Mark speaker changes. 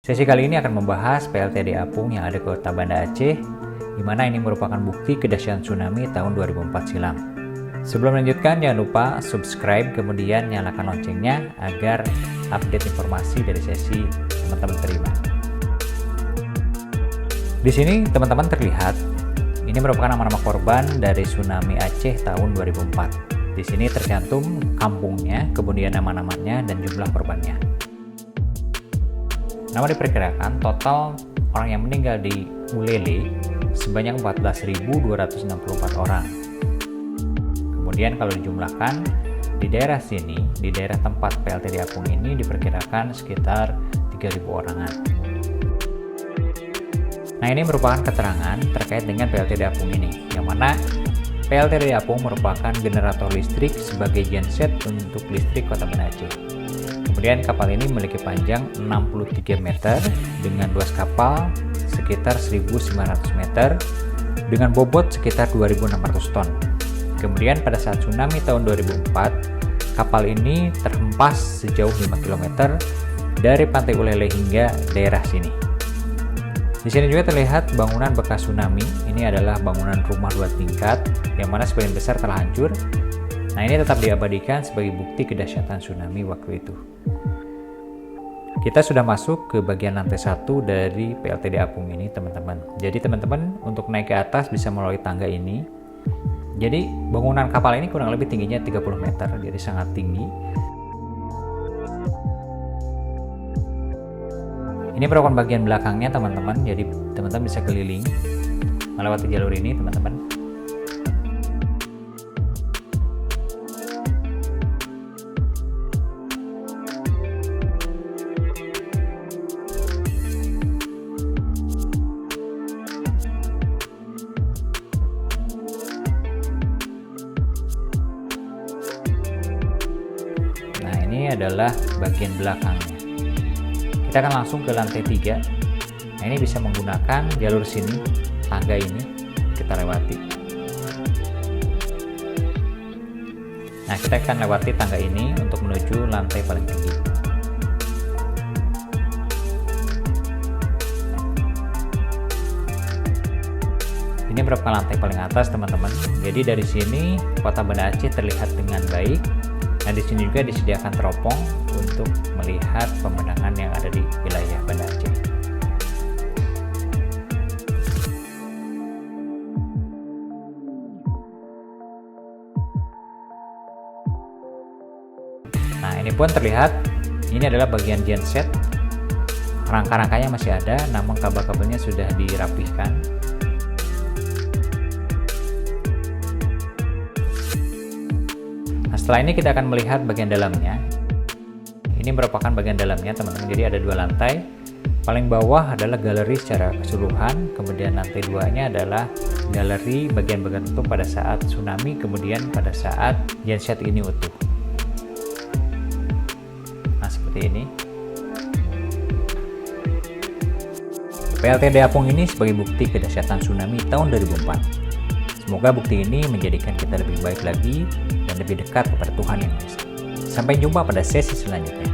Speaker 1: Sesi kali ini akan membahas PLTD Apung yang ada di Kota Banda Aceh, di mana ini merupakan bukti kedahsyatan tsunami tahun 2004 silam. Sebelum melanjutkan, jangan lupa subscribe, kemudian nyalakan loncengnya agar update informasi dari sesi teman-teman terima. Di sini teman-teman terlihat, ini merupakan nama-nama korban dari tsunami Aceh tahun 2004. Di sini tercantum kampungnya, kemudian nama-namanya dan jumlah korbannya. Namun diperkirakan total orang yang meninggal di Ulele sebanyak 14.264 orang. Kemudian kalau dijumlahkan di daerah sini, di daerah tempat PLTD Apung ini diperkirakan sekitar 3.000 orangan. Nah, ini merupakan keterangan terkait dengan PLTD Apung ini, yang mana PLTD Apung merupakan generator listrik sebagai genset untuk listrik Kota Banda Aceh. Kemudian kapal ini memiliki panjang 63 meter dengan luas kapal sekitar 1.900 meter dengan bobot sekitar 2.600 ton. Kemudian pada saat tsunami tahun 2004, kapal ini terhempas sejauh 5 km dari pantai Ulele hingga daerah sini. Di sini juga terlihat bangunan bekas tsunami. Ini adalah bangunan rumah 2 tingkat yang mana sebagian besar telah hancur. Nah, ini tetap diabadikan sebagai bukti kedahsyatan tsunami waktu itu. Kita sudah masuk ke bagian lantai 1 dari PLTD Apung ini, teman-teman. Jadi teman-teman untuk naik ke atas bisa melalui tangga ini. Jadi bangunan kapal ini kurang lebih tingginya 30 meter, jadi sangat tinggi. Ini merupakan bagian belakangnya, teman-teman. Jadi teman-teman bisa keliling melewati jalur ini, teman-teman. Nah, ini adalah bagian belakangnya. Kita akan langsung ke lantai 3. Nah, ini bisa menggunakan jalur sini, tangga ini kita lewati. Nah, kita akan lewati tangga ini untuk menuju lantai paling tinggi. Ini merupakan lantai paling atas, teman-teman. Jadi dari sini Kota Banda Aceh terlihat dengan baik. Nah, di sini juga disediakan teropong untuk melihat pemandangan yang ada di wilayah Banda Aceh. Nah, ini pun terlihat, ini adalah bagian genset. Rangka-rangkanya masih ada, namun kabel-kabelnya sudah dirapihkan. Setelah ini kita akan melihat bagian dalamnya. Ini merupakan bagian dalamnya, teman-teman. Jadi ada 2 lantai. Paling bawah adalah galeri secara keseluruhan, kemudian lantai 2-nya adalah galeri bagian-bagian utuh pada saat tsunami, kemudian pada saat genset ini utuh. Nah, seperti ini. PLTD Apung ini sebagai bukti kedahsyatan tsunami tahun 2004. Semoga bukti ini menjadikan kita lebih baik lagi dan lebih dekat kepada Tuhan Yang Maha Esa. Sampai jumpa pada sesi selanjutnya.